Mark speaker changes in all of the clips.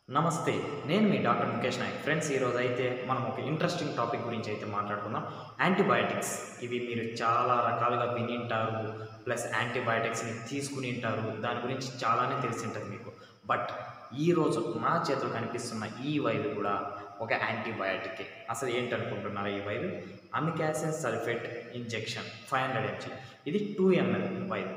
Speaker 1: నమస్తే. నేను మీ doctor Mukesh Naik. Friends, ఈరోజు అయితే మనం ఒక ఇంట్రెస్టింగ్ టాపిక్ గురించి అయితే మాట్లాడుకుందాం. యాంటీబయాటిక్స్. ఇవి మీరు చాలా రకాలుగా వినింటారు. ప్లస్ యాంటీబయాటిక్స్‌ని తీసుకుని ఉంటారు. దాని గురించి చాలానే తెలిసుంటది మీకు. బట్ ఈరోజు నా చేతిలో కనిపిస్తున్న ఈ వైర్ కూడా ఒక యాంటీబయాటికే. అసలు ఏంటనుకుంటున్నారా ఈ వైర్? అమికాసిన్ sulphate injection 500 mg. ఇది 2 ml వైర్.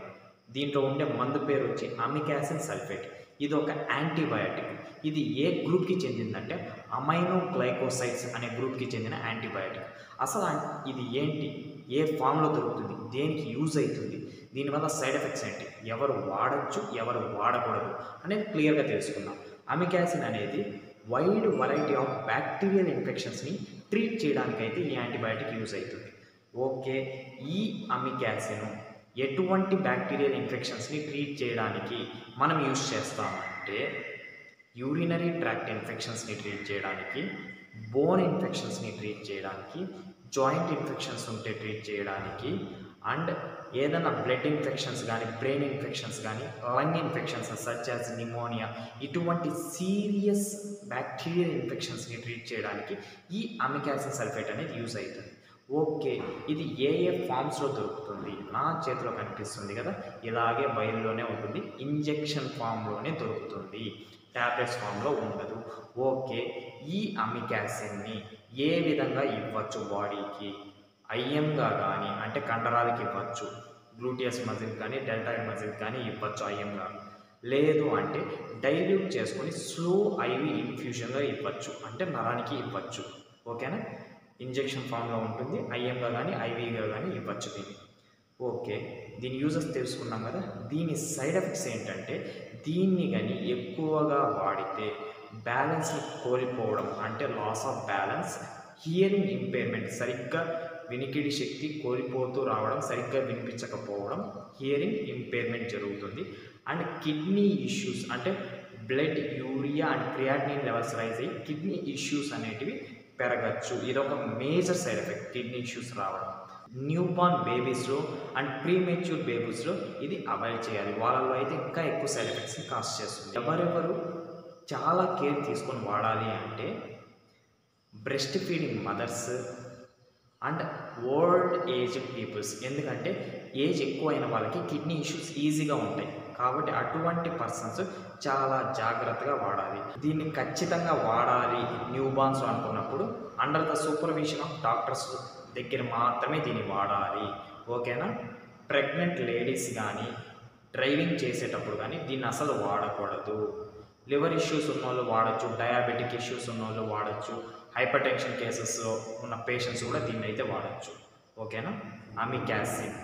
Speaker 1: దీంట్లో ఉండే మందు పేరు వచ్చి అమికాసిన్ సల్ఫేట్. ఇది ఒక యాంటీబయాటిక్. ఇది ఏ గ్రూప్కి చెందిందంటే అమైనో గ్లైకోసైడ్స్ అనే గ్రూప్కి చెందిన యాంటీబయాటిక్. అసలు ఇది ఏంటి, ఏ ఫామ్లో దొరుకుతుంది, దేనికి యూజ్ అవుతుంది, దీనివల్ల సైడ్ ఎఫెక్ట్స్ ఏంటి, ఎవరు వాడచ్చు, ఎవరు వాడకూడదు అనేది క్లియర్గా తెలుసుకుందాం. అమికాసిన్ అనేది వైడ్ వెరైటీ ఆఫ్ బ్యాక్టీరియల్ ఇన్ఫెక్షన్స్ని ట్రీట్ చేయడానికైతే ఈ యాంటీబయాటిక్ యూజ్ అవుతుంది. ఓకే, ఈ అమికాసిన్ ఎటువంటి బ్యాక్టీరియల్ ఇన్ఫెక్షన్స్ని ట్రీట్ చేయడానికి మనం యూజ్ చేస్తామంటే యూరినరీ ట్రాక్ట్ ఇన్ఫెక్షన్స్ని ట్రీట్ చేయడానికి, బోన్ ఇన్ఫెక్షన్స్ని ట్రీట్ చేయడానికి, జాయింట్ ఇన్ఫెక్షన్స్ ఉంటే ట్రీట్ చేయడానికి, అండ్ ఏదైనా బ్లడ్ ఇన్ఫెక్షన్స్ కానీ, బ్రెయిన్ ఇన్ఫెక్షన్స్ కానీ, lung infections such as pneumonia, ఇటువంటి సీరియస్ బ్యాక్టీరియల్ ఇన్ఫెక్షన్స్ని ట్రీట్ చేయడానికి ఈ అమికాసిన్ సల్ఫేట్ అనేది యూజ్ అవుతుంది. ఓకే, ఇది ఏ ఫామ్స్లో దొరుకుతుంది? నా చేతిలో కనిపిస్తుంది కదా, ఇలాగే వైర్లోనే ఉంటుంది. ఇంజెక్షన్ ఫామ్లోనే దొరుకుతుంది, ట్యాబ్లెట్స్ ఫామ్లో ఉండదు. ఓకే, ఈ అమికాసిన్ని ఏ విధంగా ఇవ్వచ్చు బాడీకి? ఐఎంగా కానీ, అంటే కండరాలకి ఇవ్వచ్చు, గ్లూటియస్ మజిల్ కానీ, డెల్టాయిడ్ మజిల్ కానీ ఇవ్వచ్చు ఐఎంగా. లేదు అంటే డైల్యూట్ చేసుకొని స్లో ఐవి ఇన్ఫ్యూషన్గా ఇవ్వచ్చు, అంటే నరానికి ఇవ్వచ్చు. ఓకేనా? ఇంజెక్షన్ ఫామ్లో ఉంటుంది, ఐఎంగా కానీ ఐవీగా కానీ ఇవ్వచ్చు దీన్ని. ఓకే, దీని యూజెస్ తెలుసుకున్నాం కదా. దీని సైడ్ ఎఫెక్ట్స్ ఏంటంటే దీన్ని కానీ ఎక్కువగా వాడితే బ్యాలెన్స్ని కోల్పోవడం, అంటే loss of balance, hearing impairment, సరిగ్గా వినికిడి శక్తి కోల్పోతూ రావడం, సరిగ్గా వినిపించకపోవడం, హియరింగ్ ఇంపైర్మెంట్ జరుగుతుంది. అండ్ కిడ్నీ ఇష్యూస్, అంటే blood urea and creatinine levels rise అయ్యి కిడ్నీ ఇష్యూస్ అనేటివి పెరగచ్చు. ఇది ఒక major side effect, kidney issues రావడం. న్యూ బార్న్ బేబీస్లో అండ్ ప్రీమెచ్యూర్ బేబీస్లో ఇది అవాయిడ్ చేయాలి. వాళ్ళలో అయితే ఇంకా ఎక్కువ సైడ్ ఎఫెక్ట్స్ని కాజ్ చేస్తుంది. ఎవరెవరు చాలా కేర్ తీసుకొని వాడాలి అంటే breastfeeding mothers and old age peoples. ఎందుకంటే ఏజ్ ఎక్కువైన వాళ్ళకి కిడ్నీ ఇష్యూస్ ఈజీగా ఉంటాయి, కాబట్టి అటువంటి పర్సన్స్ చాలా జాగ్రత్తగా వాడాలి. దీన్ని ఖచ్చితంగా వాడాలి న్యూ బార్న్స్ అనుకున్నప్పుడు under the supervision of doctors దగ్గర మాత్రమే దీన్ని వాడాలి. ఓకేనా? ప్రెగ్నెంట్ లేడీస్ కానీ, డ్రైవింగ్ చేసేటప్పుడు కానీ దీన్ని అసలు వాడకూడదు. లివర్ ఇష్యూస్ ఉన్నోళ్ళు వాడచ్చు, డయాబెటిక్ ఇష్యూస్ ఉన్నోళ్ళు వాడచ్చు, హైపర్ టెన్షన్ కేసెస్లో ఉన్న పేషెంట్స్ కూడా దీన్ని అయితే వాడచ్చు. ఓకేనా? అమికాసిన్.